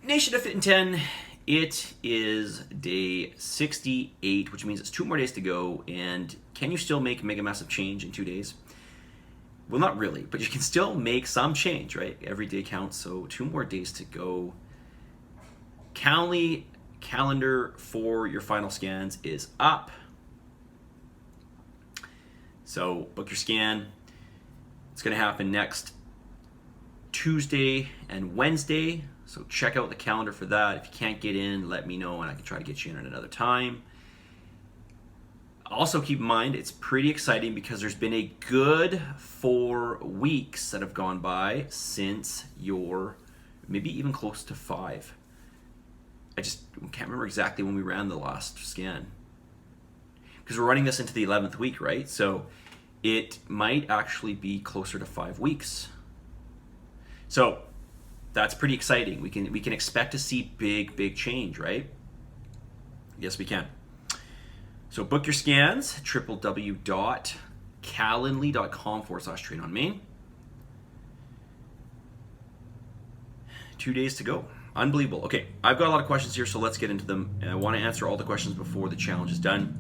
Nation of Fitin10, it is day 68, which means it's 2 more days to go. And can you still make mega massive change in 2 days? Well, not really, but you can still make some change, right? Every day counts, so 2 more days to go. Calendly calendar for your final scans is up. So book your scan. It's going to happen next Tuesday and Wednesday. So check out the calendar for that. If you can't get in, let me know and I can try to get you in at another time. Also keep in mind, it's pretty exciting because there's been a good 4 weeks that have gone by since your, maybe even close to 5. I just can't remember exactly when we ran the last scan. Because we're running this into the 11th week, right? So it might actually be closer to 5 weeks. So that's pretty exciting. We can expect to see big change, right? Yes, we can. So book your scans, www.calendly.com/trainonmain. 2 days to go. Unbelievable. Okay, I've got a lot of questions here, so let's get into them. And I want to answer all the questions before the challenge is done.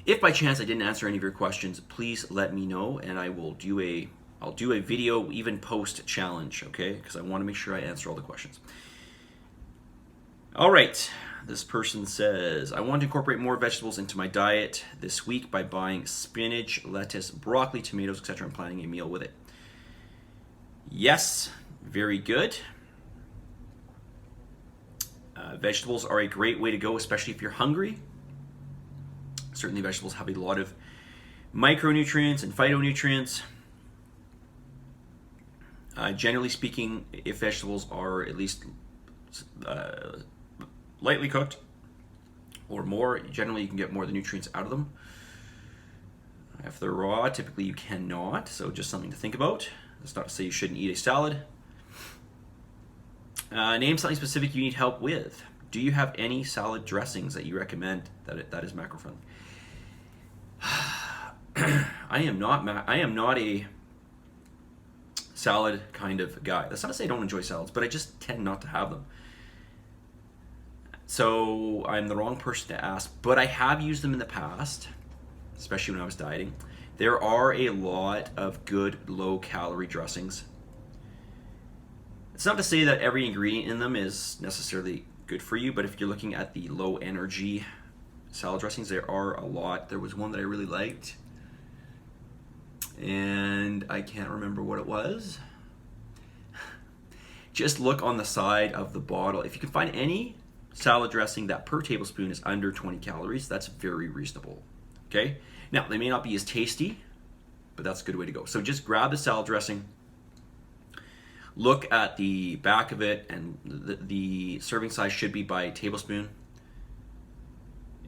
If by chance I didn't answer any of your questions, please let me know, and I will do I'll do a video even post challenge, okay? Because I want to make sure I answer all the questions. All right, this person says, I want to incorporate more vegetables into my diet this week by buying spinach, lettuce, broccoli, tomatoes, etc. and planning a meal with it. Yes, very good. Vegetables are a great way to go, especially if you're hungry. Certainly vegetables have a lot of micronutrients and phytonutrients. Generally speaking, if vegetables are at least lightly cooked or more, generally you can get more of the nutrients out of them. If they're raw, typically you cannot, so just something to think about. That's not to say you shouldn't eat a salad. Name something specific you need help with. Do you have any salad dressings that you recommend that is macro friendly? I am not a salad kind of guy. That's not to say I don't enjoy salads, but I just tend not to have them. So I'm the wrong person to ask, but I have used them in the past, especially when I was dieting. There are a lot of good low-calorie dressings. It's not to say that every ingredient in them is necessarily good for you, but if you're looking at the low-energy salad dressings, there are a lot. There was one that I really liked, and I can't remember what it was. Just look on the side of the bottle. If you can find any salad dressing that per tablespoon is under 20 calories, that's very reasonable. Okay? Now, they may not be as tasty, but that's a good way to go. So just grab the salad dressing, look at the back of it, and the serving size should be by tablespoon,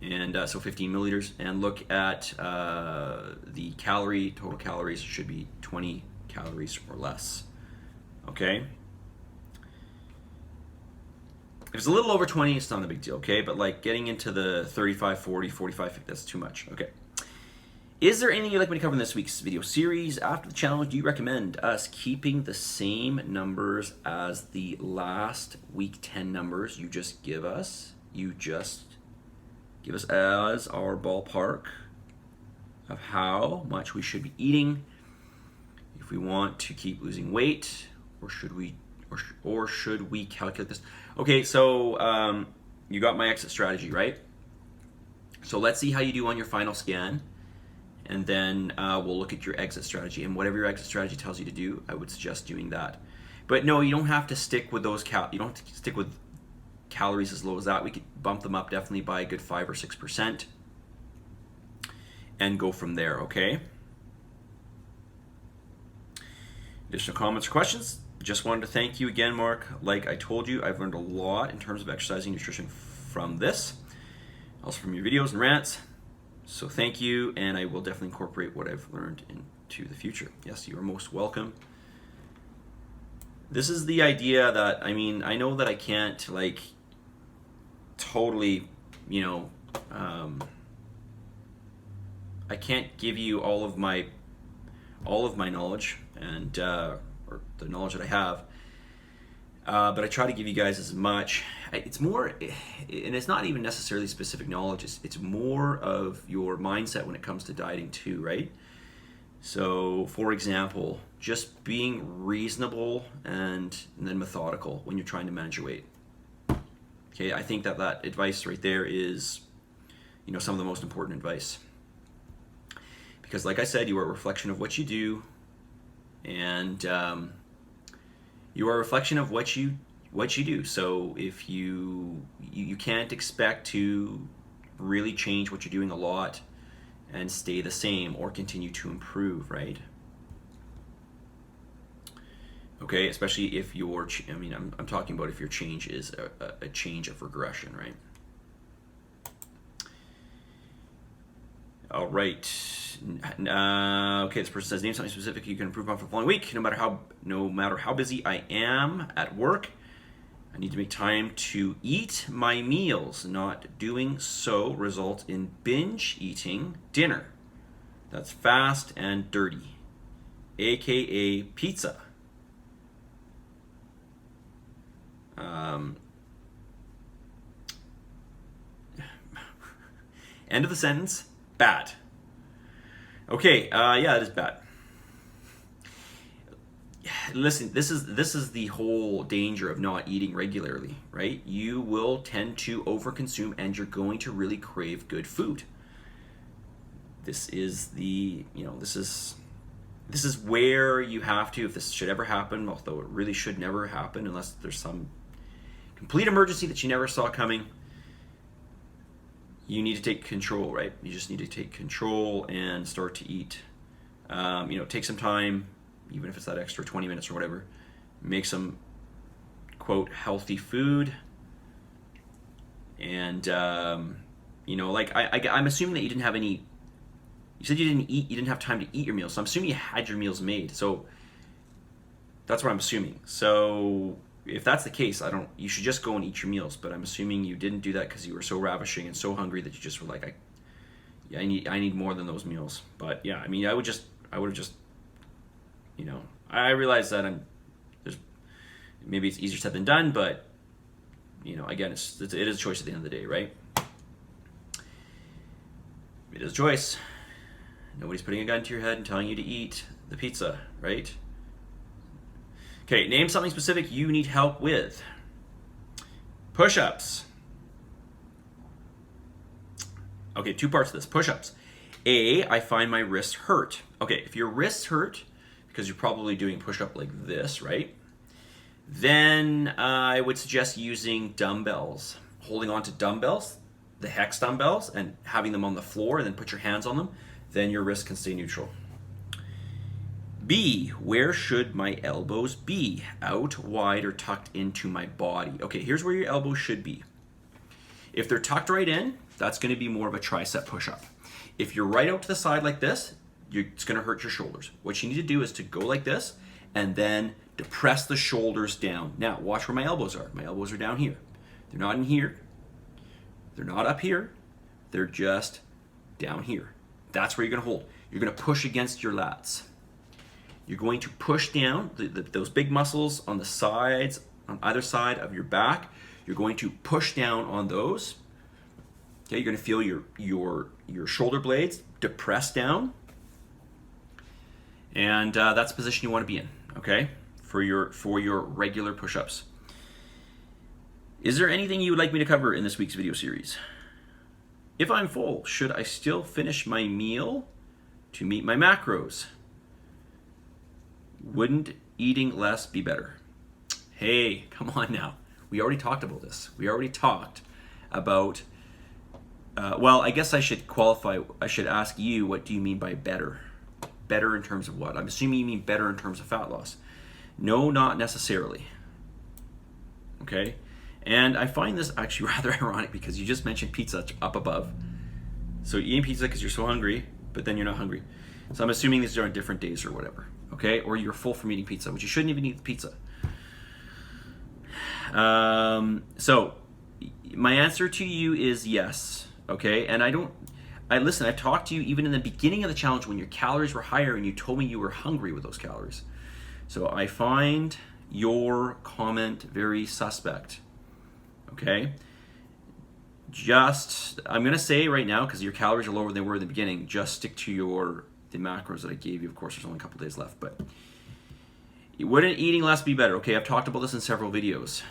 and so 15 milliliters, and look at the total calories should be 20 calories or less. Okay? If it's a little over 20, it's not a big deal, okay? But like getting into the 35, 40, 45, 50, that's too much. Okay. Is there anything you'd like me to cover in this week's video series? After the challenge, do you recommend us keeping the same numbers as the last week 10 numbers you just give us? You just give us as our ballpark of how much we should be eating if we want to keep losing weight, or should we calculate this? Okay, so you got my exit strategy, right? So let's see how you do on your final scan, and then we'll look at your exit strategy. And whatever your exit strategy tells you to do, I would suggest doing that. But no, you don't have to stick with those you don't have to stick with calories as low as that. We could bump them up definitely by a good 5 or 6% and go from there, okay? Additional comments or questions? Just wanted to thank you again, Mark. Like I told you, I've learned a lot in terms of exercising nutrition from this, also from your videos and rants. So thank you, and I will definitely incorporate what I've learned into the future. Yes, you are most welcome. This is the idea that, I mean, I know that I can't like totally, I can't give you all of my knowledge and or the knowledge that I have. but I try to give you guys as much. It's more, and it's not even necessarily specific knowledge. It's more of your mindset when it comes to dieting too, right? So, for example, just being reasonable and then methodical when you're trying to manage your weight. Okay, I think that advice right there is, some of the most important advice. Because like I said, you are a reflection of what you do, and you are a reflection of what you do. So if you can't expect to really change what you're doing a lot and stay the same or continue to improve, right? Okay, especially if I'm talking about if your change is a change of regression, right? All right. Okay, this person says, name something specific you can improve on for the following week. No matter how busy I am at work, I need to make time to eat my meals. Not doing so results in binge eating dinner. That's fast and dirty, aka pizza. End of the sentence. Bad. Okay, yeah, it is bad. Listen, this is the whole danger of not eating regularly, right? You will tend to overconsume, and you're going to really crave good food. This is this is where you have to, if this should ever happen, although it really should never happen unless there's some complete emergency that you never saw coming, you need to take control, right? You just need to take control and start to eat. Take some time, even if it's that extra 20 minutes or whatever, make some, quote, healthy food. And, I'm assuming that you didn't have any, you said you didn't have time to eat your meals. So I'm assuming you had your meals made. So that's what I'm assuming. So if that's the case, you should just go and eat your meals. But I'm assuming you didn't do that because you were so ravishing and so hungry that you just were like, I need more than those meals. But yeah, I would have just, I realize that maybe it's easier said than done, but again, it is a choice at the end of the day, right? It is a choice. Nobody's putting a gun to your head and telling you to eat the pizza, right? Okay, name something specific you need help with. Push-ups. Okay, two parts of this. Push-ups. A, I find my wrists hurt. Okay, if your wrists hurt, because you're probably doing push-up like this, right? Then I would suggest using dumbbells. Holding on to dumbbells, the hex dumbbells, and having them on the floor, and then put your hands on them. Then your wrist can stay neutral. B, where should my elbows be? Out, wide, or tucked into my body? Okay, here's where your elbows should be. If they're tucked right in, that's going to be more of a tricep push-up. If you're right out to the side like this, it's going to hurt your shoulders. What you need to do is to go like this and then depress the shoulders down. Now, watch where my elbows are. My elbows are down here. They're not in here. They're not up here. They're just down here. That's where you're going to hold. You're going to push against your lats. You're going to push down those big muscles on the sides, on either side of your back. You're going to push down on those. Okay, you're going to feel your shoulder blades depressed down. And that's the position you want to be in, okay, for your regular push-ups. Is there anything you would like me to cover in this week's video series? If I'm full, should I still finish my meal to meet my macros? Wouldn't eating less be better? Hey, come on now. We already talked about this. We already talked about, well, I guess I should qualify. I should ask you, what do you mean by better? Better in terms of what? I'm assuming you mean better in terms of fat loss. No, not necessarily. Okay? And I find this actually rather ironic because you just mentioned pizza up above. So you're eating pizza because you're so hungry, but then you're not hungry. So I'm assuming these are on different days or whatever. Okay? Or you're full from eating pizza, which you shouldn't even eat the pizza. So my answer to you is yes. Okay? And listen, I've talked to you even in the beginning of the challenge when your calories were higher and you told me you were hungry with those calories. So I find your comment very suspect. Okay? I'm going to say right now, because your calories are lower than they were in the beginning, just stick to the macros that I gave you. Of course, there's only a couple days left, but wouldn't eating less be better? Okay, I've talked about this in several videos.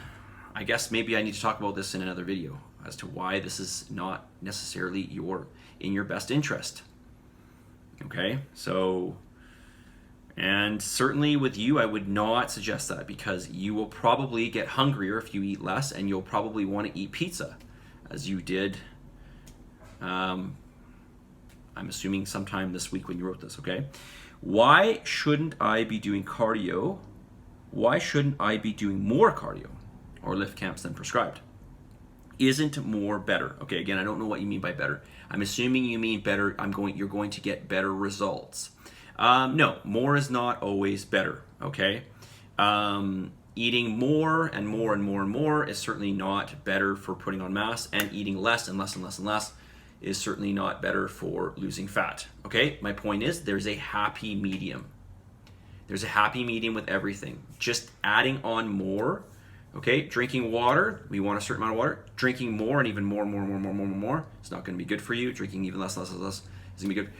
I guess maybe I need to talk about this in another video as to why this is not necessarily in your best interest. Okay, so, and certainly with you, I would not suggest that, because you will probably get hungrier if you eat less, and you'll probably want to eat pizza, as you did, I'm assuming sometime this week when you wrote this, okay? Why shouldn't I be doing cardio? Why shouldn't I be doing more cardio or lift camps than prescribed? Isn't more better? Okay, again, I don't know what you mean by better. I'm assuming you mean better. You're going to get better results. No, more is not always better, okay? Eating more and more and more and more is certainly not better for putting on mass, and eating less and less and less and less is certainly not better for losing fat, okay? My point is, there's a happy medium. There's a happy medium with everything. Just adding on more, okay? Drinking water, we want a certain amount of water. Drinking more and even more, it's not gonna be good for you. Drinking even less is gonna be good.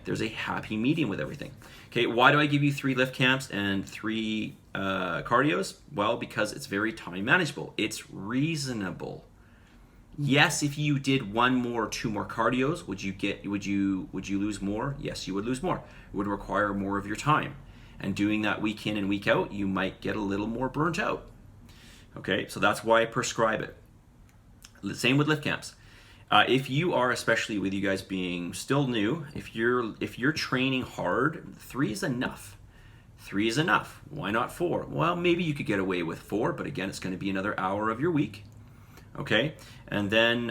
There's a happy medium with everything. Okay, why do I give you 3 lift camps and 3 cardios? Well, because it's very time manageable. It's reasonable. Yes, if you did 1 more or 2 more cardios, would you lose more? Yes, you would lose more. It would require more of your time. And doing that week in and week out, you might get a little more burnt out. Okay, so that's why I prescribe it. Same with lift camps. If you are, especially with you guys being still new, if you're training hard, 3 is enough. 3 is enough. Why not 4? Well, maybe you could get away with 4, but again, it's going to be another hour of your week. Okay, and then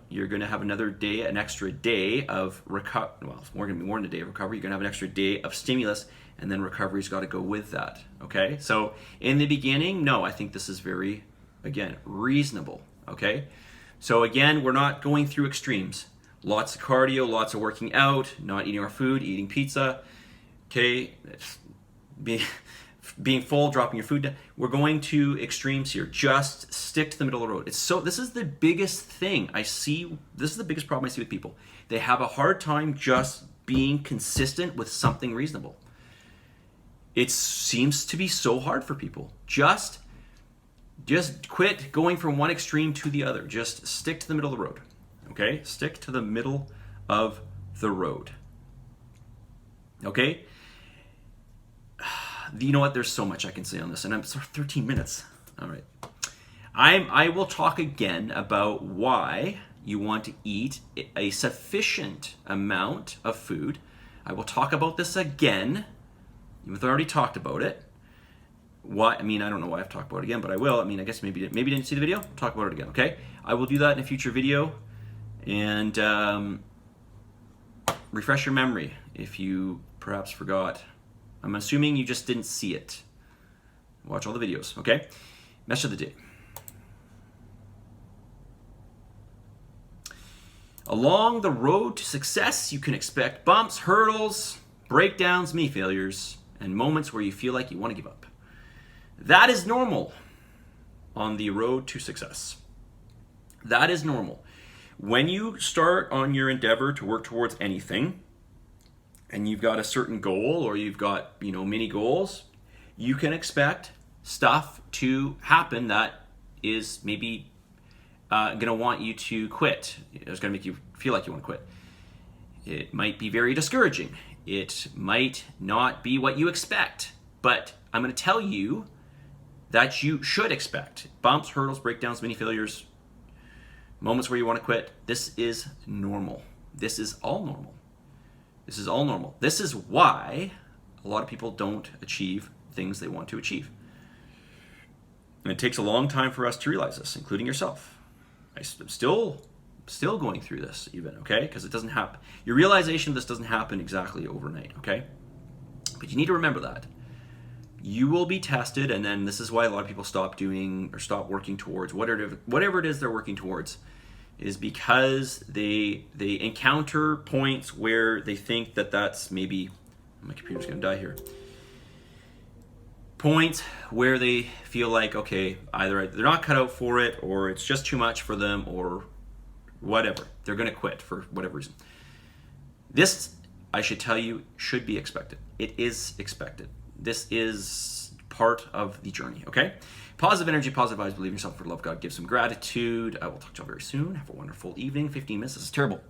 you're going to have an extra day of recovery. Well, it's going to be more than a day of recovery. You're going to have an extra day of stimulus, and then recovery's got to go with that. Okay, so in the beginning, no, I think this is very, again, reasonable. Okay, so again, we're not going through extremes. Lots of cardio, lots of working out, not eating our food, eating pizza. Okay, being full, dropping your food down. We're going to extremes here. Just stick to the middle of the road. This is the biggest thing I see. This is the biggest problem I see with people. They have a hard time just being consistent with something reasonable. It seems to be so hard for people. Just quit going from one extreme to the other. Just stick to the middle of the road. Okay? Stick to the middle of the road. Okay? You know what? There's so much I can say on this, and I'm sorry, 13 minutes. All right. I will talk again about why you want to eat a sufficient amount of food. I will talk about this again, even though I already talked about it. Why? I mean, I don't know why I've talked about it again, but I will. I mean, I guess maybe you didn't see the video. Talk about it again, okay? I will do that in a future video, and refresh your memory if you perhaps forgot. I'm assuming you just didn't see it. Watch all the videos, okay? Message of the day. Along the road to success, you can expect bumps, hurdles, breakdowns, mini failures, and moments where you feel like you want to give up. That is normal on the road to success. That is normal. When you start on your endeavor to work towards anything, and you've got a certain goal, or you've got, mini goals, you can expect stuff to happen that is maybe going to want you to quit. It's going to make you feel like you want to quit. It might be very discouraging. It might not be what you expect, but I'm going to tell you that you should expect bumps, hurdles, breakdowns, mini failures, moments where you want to quit. This is normal. This is all normal. This is all normal. This is why a lot of people don't achieve things they want to achieve. And it takes a long time for us to realize this, including yourself. I'm still going through this even, okay? Because it doesn't happen. Your realization of this doesn't happen exactly overnight, okay? But you need to remember that. You will be tested, and then this is why a lot of people stop doing or stop working towards whatever it is they're working towards, is because they encounter points where they think that that's maybe, my computer's gonna die here. point where they feel like, okay, either they're not cut out for it, or it's just too much for them, or whatever. They're going to quit for whatever reason. This, I should tell you, should be expected. It is expected. This is part of the journey, okay? Positive energy, positive vibes, believe in yourself, for love God, give some gratitude. I will talk to you all very soon. Have a wonderful evening. 15 minutes, this is terrible.